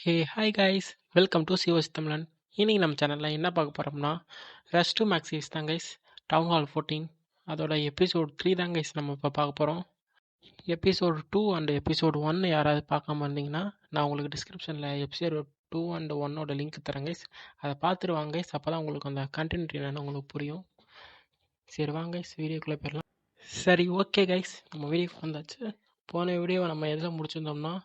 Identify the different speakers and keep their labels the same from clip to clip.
Speaker 1: Hey hi guys, welcome to COC தமிழன். இன்னைக்கு நம்ம சேனலில் என்ன பார்க்க போகிறோம்னா ரஷ் டு மேக்ஸ் சீரிஸ் தான் கைஸ். டவுன் ஹால் 14 அதோட எபிசோட் 3 தான் கைஸ் நம்ம இப்போ பார்க்க போகிறோம். எபிசோட் 2 அண்ட் எபிசோட் 1 யாராவது பார்க்காம இருந்தீங்கன்னா நான் உங்களுக்கு டிஸ்கிரிப்ஷனில் எபிசோட் 2 அண்ட் 1ஓட லிங்க் தரேன் கைஸ். அதை பார்த்துட்டு வாங்க கைஸ், அப்போ தான் உங்களுக்கு அந்த கண்டினியூட்டி என்னன்னு உங்களுக்கு புரியும். சரி வாங்க கைஸ், வீடியோக்குள்ளே போயிடலாம். சரி ஓகே கைஸ், நம்ம வீடியோக்கு வந்தாச்சு. போன வீடியோவை நம்ம எதில் முடிச்சிருந்தோம்னா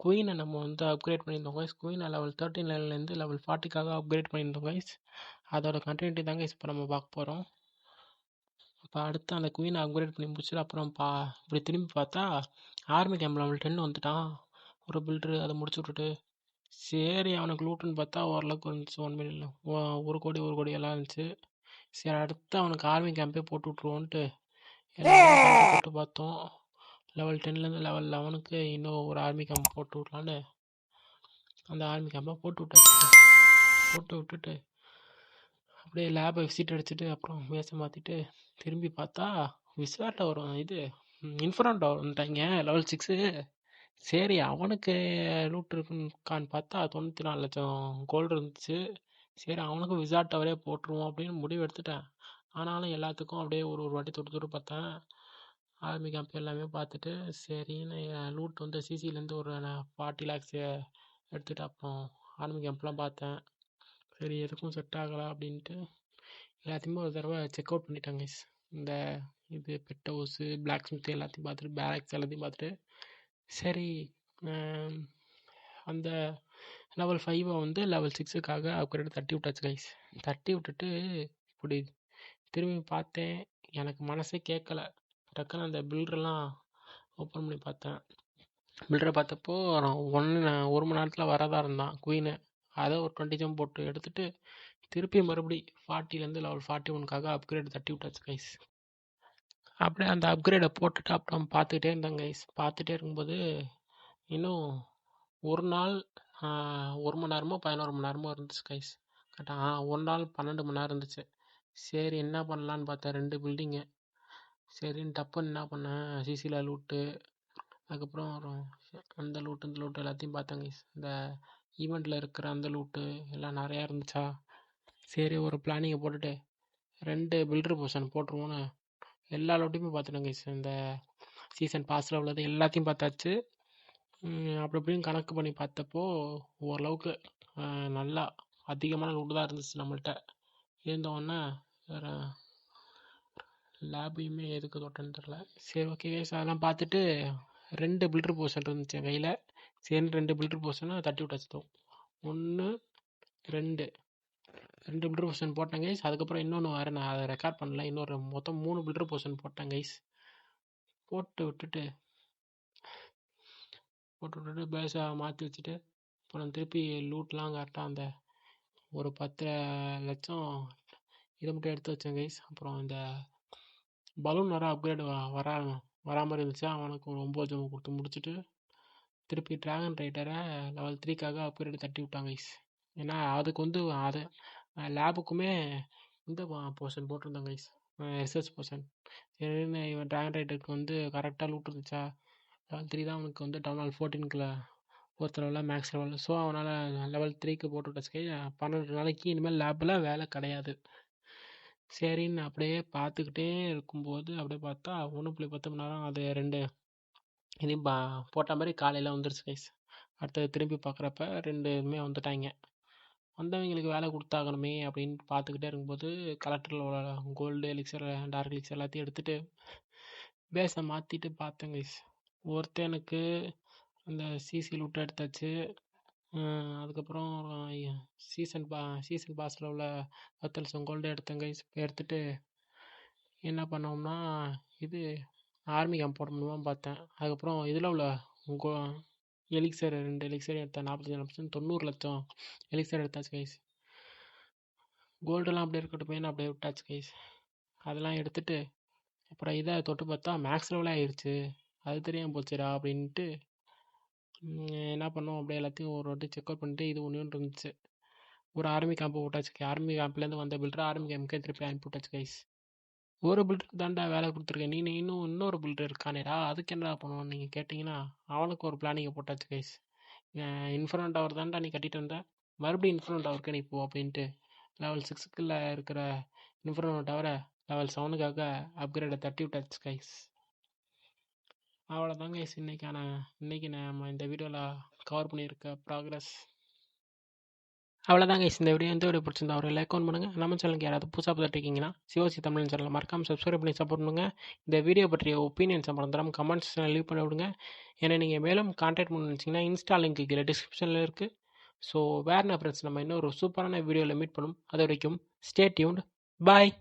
Speaker 1: குயினை நம்ம வந்து அப்கிரேட் பண்ணியிருந்தோம் கைஸ். குயினை லெவல் 13 லெவல்லேருந்து லெவல் 40க்காக அப்கிரேட் பண்ணியிருந்தோம் கைஸ். அதோட கண்டினியூட்டி தான் கைஸ் இப்போ நம்ம பார்க்க போகிறோம். இப்போ அடுத்து அந்த குயினை அப்கிரேட் பண்ணி முடிச்சுட்டு அப்புறம் இப்படி திரும்பி பார்த்தா ஆர்மி கேம்ப் லெவல் 10 வந்துட்டான் ஒரு பில்டரு. அதை முடிச்சு விட்டுட்டு சரி அவனுக்கு லூட்டுன்னு பார்த்தா ஓரளவுக்கு இருந்துச்சு. 1 மில்லியன் 1 கோடி எல்லாம் இருந்துச்சு. சரி அடுத்து அவனுக்கு ஆர்மி கேம்பே போட்டு விட்ருவோன்ட்டு எல்லாரும் போட்டு பார்த்தோம். லெவல் 10லேருந்து லெவல் 11க்கு இன்னும் ஒரு ஆர்மி கேம்ப் போட்டு விட்லான்னு அந்த ஆர்மி கேம்பை போட்டு விட்டுட்டு அப்படியே லேபை விசிட் அடிச்சுட்டு அப்புறம் பேச மாற்றிட்டு திரும்பி பார்த்தா விஸ்வாட்ட வரும் இது இன்ஃபரண்ட் வந்துட்டாங்க லெவல் 6. சரி அவனுக்கு லூட் இருக்குன்னு பார்த்தா 94 லட்சம் கோல்டு இருந்துச்சு. சரி அவனுக்கும் விசாட் டவரே போட்டுருவோம் அப்படின்னு முடிவு எடுத்துட்டேன். ஆனாலும் எல்லாத்துக்கும் அப்படியே ஒரு ஒரு வாட்டி தொட்டு பார்த்தேன். ஆர்மி கேம்ப் எல்லாமே பார்த்துட்டு சரின்னு லூட் வந்து சிசிலேருந்து ஒரு 40 லேக்ஸ் எடுத்துகிட்டு அப்புறம் ஆர்மி கேம்ப்லாம் பார்த்தேன். சரி எதுக்கும் செட் ஆகலை அப்படின்ட்டு எல்லாத்தையுமே ஒரு தடவை செக் அவுட் பண்ணிட்டாங்க. இந்த இது பெட் ஹவுஸு, பிளாக் ஸ்மித் எல்லாத்தையும் பார்த்துட்டு பேரக்ஸ் எல்லாத்தையும் பார்த்துட்டு சரி அந்த லெவல் 5 வந்து லெவல் 6க்காக அப்கிரேட் தட்டி விட்டாச்சு கைஸ். தட்டி விட்டுட்டு இப்படி திரும்பி பார்த்தேன், எனக்கு மனசே கேட்கல. டக்குன்னு அந்த பில்டரெல்லாம் ஓப்பன் பண்ணி பார்த்தேன். பில்டரை பார்த்தப்போ நான் 1 மணி நேரத்தில் வரதா இருந்தான் குயினு. அதை ஒரு 20 ஜம்ப் போட்டு எடுத்துட்டு திருப்பி மறுபடி 40லேருந்து லெவல் 41க்காக அப்கிரேட் தட்டி விட்டாச்சு கைஸ். அப்படியே அந்த அப்கிரேடை போட்டுட்டு அப்புறம் பார்த்துக்கிட்டே இருந்தேன் கைஸ். பார்த்துட்டே இருக்கும்போது இன்னும் ஒரு நாள் 1 மணி நேரமோ 11 மணி நேரமோ இருந்துச்சு கைஸ். கரெக்டாக ஒரு நாள் 12 மணி நேரம் இருந்துச்சு. சரி என்ன பண்ணலான்னு பார்த்தேன், 2 பில்டிங்கு. சரின்னு டப்புன்னு என்ன பண்ணேன், சிசியில் லூட்டு அதுக்கப்புறம் அந்த லூட்டு இந்த லூட்டு எல்லாத்தையும் பார்த்தேன் கைஸ். இந்த ஈவெண்ட்டில் இருக்கிற அந்த லூட்டு எல்லாம் நிறையா இருந்துச்சா. சரி ஒரு பிளானிங்கை போட்டுட்டு 2 பில்டர் பொசிஷன் போட்டுருவோன்னு எல்லா லூட்டையுமே பார்த்துட்டேன் கைஸ். இந்த சீசன் பாஸில் உள்ளது எல்லாத்தையும் பார்த்தாச்சு. அப்படி இப்படின்னு கணக்கு பண்ணி பார்த்தப்போ ஓரளவுக்கு நல்லா அதிகமான லூட்டு தான் இருந்துச்சு நம்மள்கிட்ட. இருந்தோடனே வேறு லேபையுமே எதுக்கு தொட்டேன்னு தெரில. சரி ஓகே கைஸ், அதெல்லாம் பார்த்துட்டு 2 பில்டர் பொசிஷன் இருந்துச்சு என் கையில். சரி 2 பில்டர் பொசிஷனை தட்டி விட்டாச்சு. 1 2 பில்டர் பொசிஷன் போட்டேன் கைஸ். அதுக்கப்புறம் இன்னொன்று வேறு நான் அதை ரெக்கார்ட் பண்ணல, இன்னொரு மொத்தம் 3 பில்டர் பொசிஷன் போட்டேன் கைஸ். போட்டு விட்டுட்டு பேஸை மாற்றி வச்சுட்டு அப்புறம் திருப்பி லூட்லாம் கரெக்டாக அந்த ஒரு 10 லட்சம் இதை மட்டும் எடுத்து வச்சேன் கைஸ். அப்புறம் இந்த பலூன் வர அப்கிரேட் வராமல் இருந்துச்சு, அவனுக்கு ஒரு 9 ஜம் கொடுத்து முடிச்சுட்டு திருப்பி ட்ராகன் ரைடரை லெவல் 3க்காக அப்கிரேட் தட்டி விட்டாங்க கைஸ். ஏன்னா அதுக்கு வந்து அது லேபுக்குமே இந்த போர்ஷன் போட்டிருந்தாங்க கைஸ், ரிசர்ச் போர்ஷன். சரின்னு இவன் ட்ராகன் ரைடருக்கு வந்து கரெக்டாக லூட் இருந்துச்சா. லெவல் 3 தான் அவனுக்கு வந்து டவுன் ஹால் 14க்குள்ள ஒருத்தர் லெவலில் மேக்ஸ் லெவல். ஸோ அவனால் லெவல் 3க்கு போட்டு விட்டாச்சு கை. 12 நாளைக்கு இனிமேல் லேபில் வேலை கிடையாது. சரின்னு அப்படியே பார்த்துக்கிட்டே இருக்கும்போது அப்படியே பார்த்தா 1.10 மணி நேரம் அது 2 இதையும் போட்ட மாதிரி காலையில் வந்துருச்சு கைஸ். அடுத்தது திரும்பி பார்க்குறப்ப 2மே வந்துட்டாங்க. வந்தவங்களுக்கு வேலை கொடுத்தாகணுமே அப்படின்னு பார்த்துக்கிட்டே இருக்கும்போது கலெக்டரில் உள்ள கோல்டு எலிக்சர் டார்க் எலிக்சர் எல்லாத்தையும் எடுத்துகிட்டு பேஸை மாற்றிட்டு பார்த்தேன் கைஸ். ஒருத்தனுக்கு அந்த சிசி லூட்டை எடுத்தாச்சு. அதுக்கப்புறம் சீசன் பாஸில் உள்ள 10 லட்சம் கோல்டு எடுத்தேன் கைஸ். எடுத்துகிட்டு என்ன பண்ணோம்னா இது ஆர்மி கேம்ப் போட முடியுமான்னு பார்த்தேன். அதுக்கப்புறம் இதில் உள்ள எலிக்சர் 2 எலிக்சர் எடுத்தேன். 45 90 லட்சம் எலிக்சர் எடுத்தாச்சு கைஸ். கோல்டெல்லாம் அப்படியே இருக்கட்டும் போய் அப்படியே விட்டாச்சு கைஸ். அதெல்லாம் எடுத்துகிட்டு அப்புறம் இதை தொட்டு பார்த்தா மேக்ஸ் லெவலே ஆயிடுச்சு. அது தெரியாமல் போச்சுடா அப்படின்ட்டு என்ன பண்ணோம், அப்படியே எல்லாத்தையும் ஒரு வாட்டி செக் அவுட் பண்ணிட்டு இது ஒன்று இருந்துச்சு. ஒரு ஆர்மி கேம்ப் விட்டாச்சு. ஆர்மி கேம்ப்லேருந்து வந்த பில்டர் ஆர்மி கேம்ப்க்கே திருப்பி அனுப்பி விட்டாச்சு கைஸ். ஒரு பில்டருக்கு தாண்டா வேலை கொடுத்துருக்கேன், நீ இன்னொரு பில்டர் இருக்கானேடா, அதுக்கு என்னடா பண்ணுவோன்னு நீங்கள் கேட்டிங்கன்னா அவனுக்கு ஒரு பிளானிங்கை போட்டாச்சு கைஸ். இன்ஃபர்னோ டவர் தான்டா நீ கட்டிட்டு வந்த, மறுபடியும் இன்ஃபர்னோ டவருக்கு நீ போ அப்படின்ட்டு லெவல் 6க்குள்ள இருக்கிற இன்ஃபர்னோ டவரை லெவல் 7க்காக அப்கிரேடை தட்டி விட்டாச்சு கைஸ். அவ்வளோதான் கைஸ் இன்னைக்கு நம்ம இந்த வீடியோவில் கவர் பண்ணியிருக்க ப்ராக்ரஸ். அவ்வளோதான் கைஸ் இந்த வீடியோ பிடிச்சிருந்தா ஒரு லைக் பண்ணுங்கள். நம்ம சேனலுக்கு யாராவது புதுசாக பார்த்துருக்கீங்கன்னா சிஓசி தமிழ் சேனலில் மறக்காமல் சப்ஸ்கிரைப் பண்ணி சப்போர்ட் பண்ணுங்கள். இந்த வீடியோ பற்றிய ஒப்பீனியன்ஸை மறந்துடாமல் கமெண்ட்ஸ் லீவ் பண்ணி விடுங்க. ஏன்னா நீங்கள் மேலும் கான்டாக்ட் பண்ண நினச்சிங்கன்னா இன்ஸ்டா லிங்க் கீழே டிஸ்கிரிப்ஷனில் இருக்குது. ஸோ வேறு என்ன ஃப்ரெண்ட்ஸ், நம்ம இன்னும் ஒரு சூப்பரான வீடியோவில் மீட் பண்ணும். அது வரைக்கும் ஸ்டே டியூன்ட். பாய்.